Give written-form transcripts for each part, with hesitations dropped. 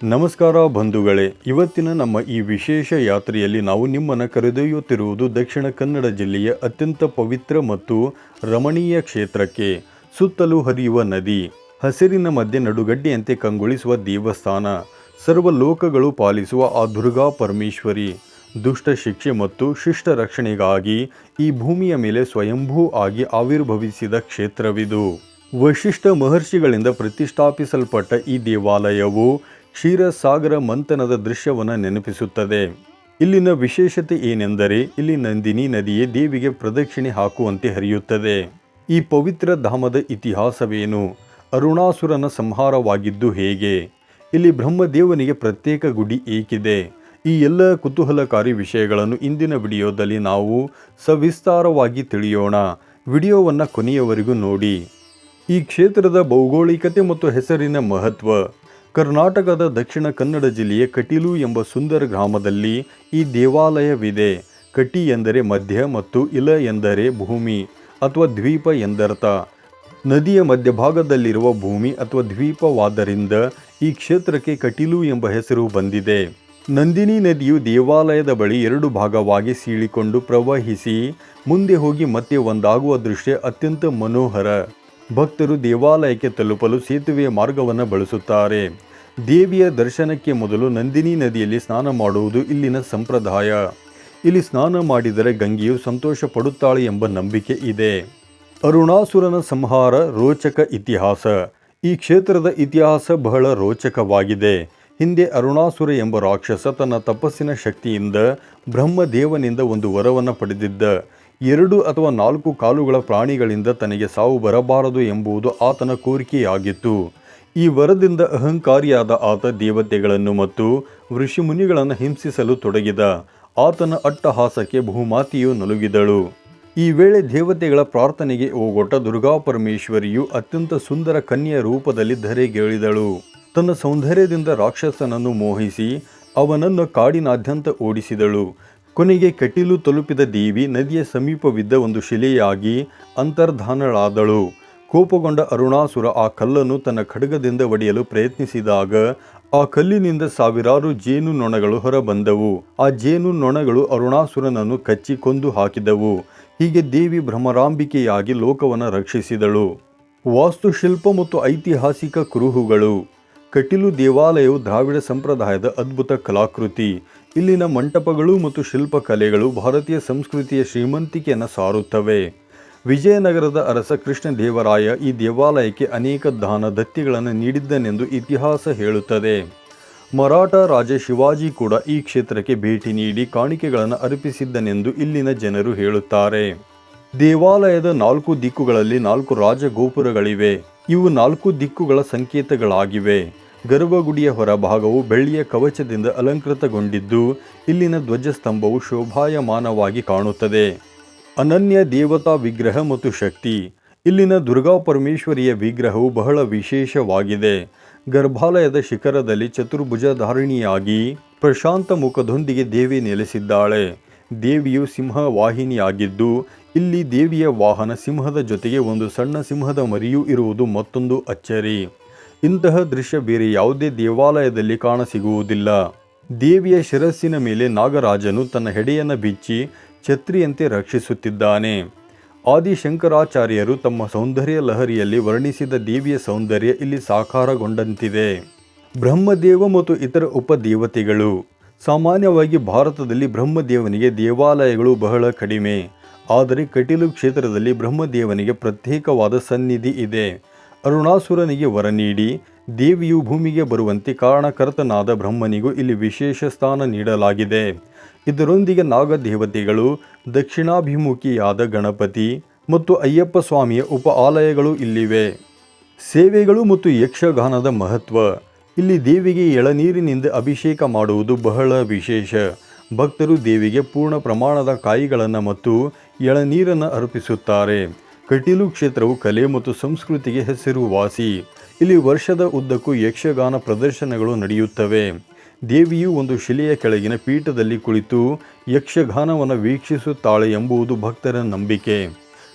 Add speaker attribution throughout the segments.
Speaker 1: ನಮಸ್ಕಾರ ಬಂಧುಗಳೇ, ಇವತ್ತಿನ ನಮ್ಮ ಈ ವಿಶೇಷ ಯಾತ್ರೆಯಲ್ಲಿ ನಾವು ನಿಮ್ಮನ್ನು ಕರೆದೊಯ್ಯುತ್ತಿರುವುದು ದಕ್ಷಿಣ ಕನ್ನಡ ಜಿಲ್ಲೆಯ ಅತ್ಯಂತ ಪವಿತ್ರ ಮತ್ತು ರಮಣೀಯ ಕ್ಷೇತ್ರಕ್ಕೆ. ಸುತ್ತಲೂ ಹರಿಯುವ ನದಿ, ಹಸಿರಿನ ಮಧ್ಯೆ ನಡುಗಡ್ಡೆಯಂತೆ ಕಂಗೊಳಿಸುವ ದೇವಸ್ಥಾನ, ಸರ್ವ ಲೋಕಗಳು ಪಾಲಿಸುವ ಆ ದುರ್ಗಾ ಪರಮೇಶ್ವರಿ, ದುಷ್ಟ ಶಿಕ್ಷೆ ಮತ್ತು ಶಿಷ್ಟ ರಕ್ಷಣೆಗಾಗಿ ಈ ಭೂಮಿಯ ಮೇಲೆ ಸ್ವಯಂಭೂ ಆಗಿ ಆವಿರ್ಭವಿಸಿದ ಕ್ಷೇತ್ರವಿದು. ವಶಿಷ್ಠ ಮಹರ್ಷಿಗಳಿಂದ ಪ್ರತಿಷ್ಠಾಪಿಸಲ್ಪಟ್ಟ ಈ ದೇವಾಲಯವು ಕ್ಷೀರಸಾಗರ ಮಂಥನದ ದೃಶ್ಯವನ್ನು ನೆನಪಿಸುತ್ತದೆ. ಇಲ್ಲಿನ ವಿಶೇಷತೆ ಏನೆಂದರೆ, ಇಲ್ಲಿ ನಂದಿನಿ ನದಿಯೇ ದೇವಿಗೆ ಪ್ರದಕ್ಷಿಣೆ ಹಾಕುವಂತೆ ಹರಿಯುತ್ತದೆ. ಈ ಪವಿತ್ರ ಧಾಮದ ಇತಿಹಾಸವೇನು? ಅರುಣಾಸುರನ ಸಂಹಾರವಾಗಿದ್ದು ಹೇಗೆ? ಇಲ್ಲಿ ಬ್ರಹ್ಮದೇವನಿಗೆ ಪ್ರತ್ಯೇಕ ಗುಡಿ ಏಕಿದೆ? ಈ ಎಲ್ಲ ಕುತೂಹಲಕಾರಿ ವಿಷಯಗಳನ್ನು ಇಂದಿನ ವಿಡಿಯೋದಲ್ಲಿ ನಾವು ಸವಿಸ್ತಾರವಾಗಿ ತಿಳಿಯೋಣ. ವಿಡಿಯೋವನ್ನು ಕೊನೆಯವರೆಗೂ ನೋಡಿ. ಈ ಕ್ಷೇತ್ರದ ಭೌಗೋಳಿಕತೆ ಮತ್ತು ಹೆಸರಿನ ಮಹತ್ವ. ಕರ್ನಾಟಕದ ದಕ್ಷಿಣ ಕನ್ನಡ ಜಿಲ್ಲೆಯ ಕಟೀಲು ಎಂಬ ಸುಂದರ ಗ್ರಾಮದಲ್ಲಿ ಈ ದೇವಾಲಯವಿದೆ. ಕಟಿ ಎಂದರೆ ಮಧ್ಯ ಮತ್ತು ಇಲ ಎಂದರೆ ಭೂಮಿ ಅಥವಾ ದ್ವೀಪ ಎಂದರ್ಥ. ನದಿಯ ಮಧ್ಯಭಾಗದಲ್ಲಿರುವ ಭೂಮಿ ಅಥವಾ ದ್ವೀಪವಾದ್ದರಿಂದ ಈ ಕ್ಷೇತ್ರಕ್ಕೆ ಕಟೀಲು ಎಂಬ ಹೆಸರು ಬಂದಿದೆ. ನಂದಿನಿ ನದಿಯು ದೇವಾಲಯದ ಬಳಿ ಎರಡು ಭಾಗವಾಗಿ ಸೀಳಿಕೊಂಡು ಪ್ರವಹಿಸಿ ಮುಂದೆ ಹೋಗಿ ಮತ್ತೆ ಒಂದಾಗುವ ದೃಶ್ಯ ಅತ್ಯಂತ ಮನೋಹರ. ಭಕ್ತರು ದೇವಾಲಯಕ್ಕೆ ತಲುಪಲು ಸೇತುವೆಯ ಮಾರ್ಗವನ್ನು ಬಳಸುತ್ತಾರೆ. ದೇವಿಯ ದರ್ಶನಕ್ಕೆ ಮೊದಲು ನಂದಿನಿ ನದಿಯಲ್ಲಿ ಸ್ನಾನ ಮಾಡುವುದು ಇಲ್ಲಿನ ಸಂಪ್ರದಾಯ. ಇಲ್ಲಿ ಸ್ನಾನ ಮಾಡಿದರೆ ಗಂಗೆಯು ಸಂತೋಷ ಪಡುತ್ತಾಳೆ ಎಂಬ ನಂಬಿಕೆ ಇದೆ. ಅರುಣಾಸುರನ ಸಂಹಾರ ರೋಚಕ ಇತಿಹಾಸ. ಈ ಕ್ಷೇತ್ರದ ಇತಿಹಾಸ ಬಹಳ ರೋಚಕವಾಗಿದೆ. ಹಿಂದೆ ಅರುಣಾಸುರ ಎಂಬ ರಾಕ್ಷಸ ತನ್ನ ತಪಸ್ಸಿನ ಶಕ್ತಿಯಿಂದ ಬ್ರಹ್ಮದೇವನಿಂದ ಒಂದು ವರವನ್ನು ಪಡೆದಿದ್ದ. 2 ಅಥವಾ 4 ಕಾಲುಗಳ ಪ್ರಾಣಿಗಳಿಂದ ತನಗೆ ಸಾವು ಬರಬಾರದು ಎಂಬುದು ಆತನ ಕೋರಿಕೆಯಾಗಿತ್ತು. ಈ ವರದಿಂದ ಅಹಂಕಾರಿಯಾದ ಆತ ದೇವತೆಗಳನ್ನು ಮತ್ತು ಋಷಿಮುನಿಗಳನ್ನು ಹಿಂಸಿಸಲು ತೊಡಗಿದ. ಆತನ ಅಟ್ಟಹಾಸಕ್ಕೆ ಭೂಮಾತೆಯು ನಲುಗಿದಳು. ಈ ವೇಳೆ ದೇವತೆಗಳ ಪ್ರಾರ್ಥನೆಗೆ ಓಗೊಟ್ಟ ದುರ್ಗಾ ಪರಮೇಶ್ವರಿಯು ಅತ್ಯಂತ ಸುಂದರ ಕನ್ಯೆಯ ರೂಪದಲ್ಲಿ ಧರೆಗಿಳಿದಳು. ತನ್ನ ಸೌಂದರ್ಯದಿಂದ ರಾಕ್ಷಸನನ್ನು ಮೋಹಿಸಿ ಅವನನ್ನು ಕಾಡಿನಾದ್ಯಂತ ಓಡಿಸಿದಳು. ಕೊನೆಗೆ ಕಟೀಲು ತಲುಪಿದ ದೇವಿ ನದಿಯ ಸಮೀಪವಿದ್ದ ಒಂದು ಶಿಲೆಯಾಗಿ ಅಂತರ್ಧಾನಳಾದಳು. ಕೋಪಗೊಂಡ ಅರುಣಾಸುರ ಆ ಕಲ್ಲನ್ನು ತನ್ನ ಖಡ್ಗದಿಂದ ಒಡೆಯಲು ಪ್ರಯತ್ನಿಸಿದಾಗ ಆ ಕಲ್ಲಿನಿಂದ ಸಾವಿರಾರು ಜೇನು ನೊಣಗಳು ಹೊರಬಂದವು. ಆ ಜೇನು ನೊಣಗಳು ಅರುಣಾಸುರನನ್ನು ಕಚ್ಚಿ ಕೊಂದು ಹಾಕಿದವು. ಹೀಗೆ ದೇವಿ ಭ್ರಮರಾಂಬಿಕೆಯಾಗಿ ಲೋಕವನ್ನು ರಕ್ಷಿಸಿದಳು. ವಾಸ್ತುಶಿಲ್ಪ ಮತ್ತು ಐತಿಹಾಸಿಕ ಕುರುಹುಗಳು. ಕಟೀಲು ದೇವಾಲಯವು ದ್ರಾವಿಡ ಸಂಪ್ರದಾಯದ ಅದ್ಭುತ ಕಲಾಕೃತಿ. ಇಲ್ಲಿನ ಮಂಟಪಗಳು ಮತ್ತು ಶಿಲ್ಪಕಲೆಗಳು ಭಾರತೀಯ ಸಂಸ್ಕೃತಿಯ ಶ್ರೀಮಂತಿಕೆಯನ್ನು ಸಾರುತ್ತವೆ. ವಿಜಯನಗರದ ಅರಸ ಕೃಷ್ಣದೇವರಾಯ ಈ ದೇವಾಲಯಕ್ಕೆ ಅನೇಕ ದಾನ ದತ್ತಿಗಳನ್ನು ನೀಡಿದ್ದನೆಂದು ಇತಿಹಾಸ ಹೇಳುತ್ತದೆ. ಮರಾಠ ರಾಜ ಶಿವಾಜಿ ಕೂಡ ಈ ಕ್ಷೇತ್ರಕ್ಕೆ ಭೇಟಿ ನೀಡಿ ಕಾಣಿಕೆಗಳನ್ನು ಅರ್ಪಿಸಿದ್ದನೆಂದು ಇಲ್ಲಿನ ಜನರು ಹೇಳುತ್ತಾರೆ. ದೇವಾಲಯದ 4 ದಿಕ್ಕುಗಳಲ್ಲಿ 4 ರಾಜಗೋಪುರಗಳಿವೆ. ಇವು 4 ದಿಕ್ಕುಗಳ ಸಂಕೇತಗಳಾಗಿವೆ. ಗರ್ಭಗುಡಿಯ ಹೊರಭಾಗವು ಬೆಳ್ಳಿಯ ಕವಚದಿಂದ ಅಲಂಕೃತಗೊಂಡಿದ್ದು ಇಲ್ಲಿನ ಧ್ವಜಸ್ತಂಭವು ಶೋಭಾಯಮಾನವಾಗಿ ಕಾಣುತ್ತದೆ. ಅನನ್ಯ ದೇವತಾ ವಿಗ್ರಹ ಮತ್ತು ಶಕ್ತಿ. ಇಲ್ಲಿನ ದುರ್ಗಾ ಪರಮೇಶ್ವರಿಯ ವಿಗ್ರಹವು ಬಹಳ ವಿಶೇಷವಾಗಿದೆ. ಗರ್ಭಾಲಯದ ಶಿಖರದಲ್ಲಿ ಚತುರ್ಭುಜಧಾರಿಣಿಯಾಗಿ ಪ್ರಶಾಂತ ಮುಖದೊಂದಿಗೆ ದೇವಿ ನೆಲೆಸಿದ್ದಾಳೆ. ದೇವಿಯು ಸಿಂಹವಾಹಿನಿಯಾಗಿದ್ದು ಇಲ್ಲಿ ದೇವಿಯ ವಾಹನ ಸಿಂಹದ ಜೊತೆಗೆ ಒಂದು ಸಣ್ಣ ಸಿಂಹದ ಮರಿಯೂ ಇರುವುದು ಮತ್ತೊಂದು ಅಚ್ಚರಿ. ಇಂತಹ ದೃಶ್ಯ ಬೇರೆ ಯಾವುದೇ ದೇವಾಲಯದಲ್ಲಿ ಕಾಣಸಿಗುವುದಿಲ್ಲ. ದೇವಿಯ ಶಿರಸ್ಸಿನ ಮೇಲೆ ನಾಗರಾಜನು ತನ್ನ ಹೆಡೆಯನ್ನು ಬಿಚ್ಚಿ ಛತ್ರಿಯಂತೆ ರಕ್ಷಿಸುತ್ತಿದ್ದಾನೆ. ಆದಿಶಂಕರಾಚಾರ್ಯರು ತಮ್ಮ ಸೌಂದರ್ಯ ಲಹರಿಯಲ್ಲಿ ವರ್ಣಿಸಿದ ದೇವಿಯ ಸೌಂದರ್ಯ ಇಲ್ಲಿ ಸಾಕಾರಗೊಂಡಂತಿದೆ. ಬ್ರಹ್ಮದೇವ ಮತ್ತು ಇತರ ಉಪದೇವತೆಗಳು. ಸಾಮಾನ್ಯವಾಗಿ ಭಾರತದಲ್ಲಿ ಬ್ರಹ್ಮದೇವನಿಗೆ ದೇವಾಲಯಗಳು ಬಹಳ ಕಡಿಮೆ. ಆದರೆ ಕಟೀಲು ಕ್ಷೇತ್ರದಲ್ಲಿ ಬ್ರಹ್ಮದೇವನಿಗೆ ಪ್ರತ್ಯೇಕವಾದ ಸನ್ನಿಧಿ ಇದೆ. ಅರುಣಾಸುರನಿಗೆ ವರ ನೀಡಿ ದೇವಿಯು ಭೂಮಿಗೆ ಬರುವಂತೆ ಕಾರಣಕರ್ತನಾದ ಬ್ರಹ್ಮನಿಗೂ ಇಲ್ಲಿ ವಿಶೇಷ ಸ್ಥಾನ ನೀಡಲಾಗಿದೆ. ಇದರೊಂದಿಗೆ ನಾಗದೇವತೆಗಳು, ದಕ್ಷಿಣಾಭಿಮುಖಿಯಾದ ಗಣಪತಿ ಮತ್ತು ಅಯ್ಯಪ್ಪ ಸ್ವಾಮಿಯ ಉಪ ಆಲಯಗಳು ಇಲ್ಲಿವೆ. ಸೇವೆಗಳು ಮತ್ತು ಯಕ್ಷಗಾನದ ಮಹತ್ವ. ಇಲ್ಲಿ ದೇವಿಗೆ ಎಳನೀರಿನಿಂದ ಅಭಿಷೇಕ ಮಾಡುವುದು ಬಹಳ ವಿಶೇಷ. ಭಕ್ತರು ದೇವಿಗೆ ಪೂರ್ಣ ಪ್ರಮಾಣದ ಕಾಯಿಗಳನ್ನು ಮತ್ತು ಎಳನೀರನ್ನು ಅರ್ಪಿಸುತ್ತಾರೆ. ಕಟೀಲು ಕ್ಷೇತ್ರವು ಕಲೆ ಮತ್ತು ಸಂಸ್ಕೃತಿಗೆ ಹೆಸರುವಾಸಿ. ಇಲ್ಲಿ ವರ್ಷದ ಉದ್ದಕ್ಕೂ ಯಕ್ಷಗಾನ ಪ್ರದರ್ಶನಗಳು ನಡೆಯುತ್ತವೆ. ದೇವಿಯು ಒಂದು ಶಿಲೆಯ ಕೆಳಗಿನ ಪೀಠದಲ್ಲಿ ಕುಳಿತು ಯಕ್ಷಗಾನವನ್ನು ವೀಕ್ಷಿಸುತ್ತಾಳೆ ಎಂಬುದು ಭಕ್ತರ ನಂಬಿಕೆ.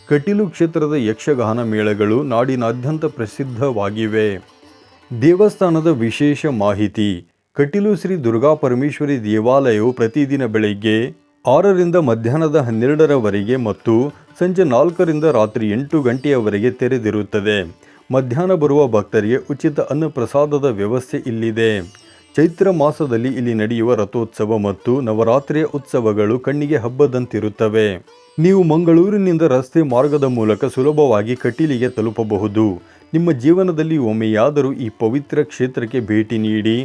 Speaker 1: ಕಟೀಲು ಕ್ಷೇತ್ರದ ಯಕ್ಷಗಾನ ಮೇಳಗಳು ನಾಡಿನಾದ್ಯಂತ ಪ್ರಸಿದ್ಧವಾಗಿವೆ. ದೇವಸ್ಥಾನದ ವಿಶೇಷ ಮಾಹಿತಿ. ಕಟೀಲು ಶ್ರೀ ದುರ್ಗಾ ಪರಮೇಶ್ವರಿ ದೇವಾಲಯವು ಪ್ರತಿದಿನ ಬೆಳಗ್ಗೆ 6ರಿಂದ ಮಧ್ಯಾಹ್ನದ 12ರವರೆಗೆ ಮತ್ತು ಸಂಜೆ 4ರಿಂದ ರಾತ್ರಿ 8 ಗಂಟೆಯವರೆಗೆ ತೆರೆದಿರುತ್ತದೆ. ಮಧ್ಯಾಹ್ನ ಬರುವ ಭಕ್ತರಿಗೆ ಉಚಿತ ಅನ್ನಪ್ರಸಾದದ ವ್ಯವಸ್ಥೆ ಇಲ್ಲಿದೆ. ಚೈತ್ರ ಮಾಸದಲ್ಲಿ ಇಲ್ಲಿ ನಡೆಯುವ ರಥೋತ್ಸವ ಮತ್ತು ನವರಾತ್ರಿಯ ಉತ್ಸವಗಳು ಕಣ್ಣಿಗೆ ಹಬ್ಬದಂತಿರುತ್ತವೆ. ನೀವು ಮಂಗಳೂರಿನಿಂದ ರಸ್ತೆ ಮಾರ್ಗದ ಮೂಲಕ ಸುಲಭವಾಗಿ ಕಟೀಲಿಗೆ ತಲುಪಬಹುದು. ನಿಮ್ಮ ಜೀವನದಲ್ಲಿ ಒಮ್ಮೆಯಾದರೂ ಈ ಪವಿತ್ರ ಕ್ಷೇತ್ರಕ್ಕೆ ಭೇಟಿ ನೀಡಿ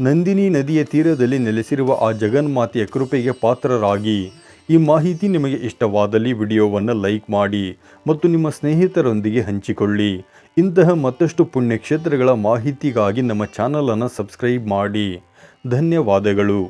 Speaker 1: ನಂದಿನಿ ನದಿಯ ತೀರದಲ್ಲಿ ನೆಲೆಸಿರುವ ಆ ಜಗನ್ಮಾತೆಯ ಕೃಪೆಗೆ ಪಾತ್ರರಾಗಿ. ಈ ಮಾಹಿತಿ ನಿಮಗೆ ಇಷ್ಟವಾದಲ್ಲಿ ವಿಡಿಯೋವನ್ನು ಲೈಕ್ ಮಾಡಿ ಮತ್ತು ನಿಮ್ಮ ಸ್ನೇಹಿತರೊಂದಿಗೆ ಹಂಚಿಕೊಳ್ಳಿ. ಇಂತಹ ಮತ್ತಷ್ಟು ಪುಣ್ಯಕ್ಷೇತ್ರಗಳ ಮಾಹಿತಿಗಾಗಿ ನಮ್ಮ ಚಾನಲನ್ನು ಸಬ್ಸ್ಕ್ರೈಬ್ ಮಾಡಿ. ಧನ್ಯವಾದಗಳು.